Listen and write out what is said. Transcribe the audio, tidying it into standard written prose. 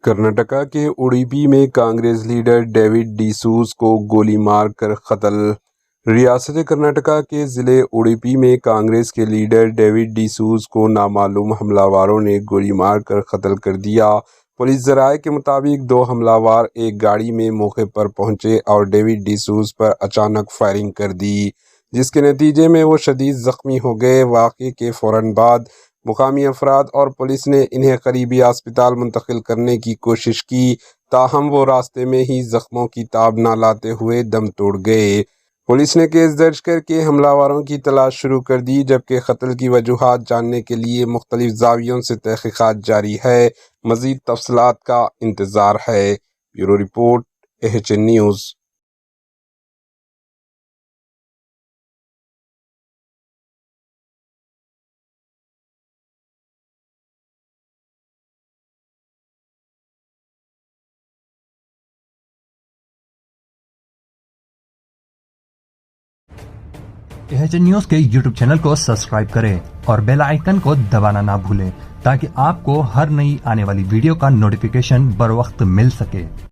کرناٹکا کے اڈیپی میں Congress leader David D سوز کو گولی مار کر قتل۔ ریاست کرناٹکا کے ضلع اڈیپی میں کانگریس کے لیڈر ڈیوڈ ڈی سوز کو نامعلوم حملہ آوروں نے گولی مار کر قتل کر دیا۔ پولیس ذرائع کے مطابق دو حملہ آور ایک گاڑی میں موقع پر پہنچے اور ڈیوڈ ڈی سوز پر اچانک فائرنگ کر دی، جس کے نتیجے میں وہ شدید زخمی ہو گئے۔ واقعے کے فوراً بعد مقامی افراد اور پولیس نے انہیں قریبی اسپتال منتقل کرنے کی کوشش کی، تاہم وہ راستے میں ہی زخموں کی تاب نہ لاتے ہوئے دم توڑ گئے۔ پولیس نے کیس درج کر کے حملہ آوروں کی تلاش شروع کر دی، جبکہ قتل کی وجوہات جاننے کے لیے مختلف زاویوں سے تحقیقات جاری ہے۔ مزید تفصیلات کا انتظار ہے۔ Bureau report, AHN news. AHN news کے YouTube چینل کو سبسکرائب کریں اور بیل آئیکن کو دبانا نہ بھولیں تاکہ آپ کو ہر نئی آنے والی ویڈیو کا نوٹیفیکیشن بر وقت مل سکے۔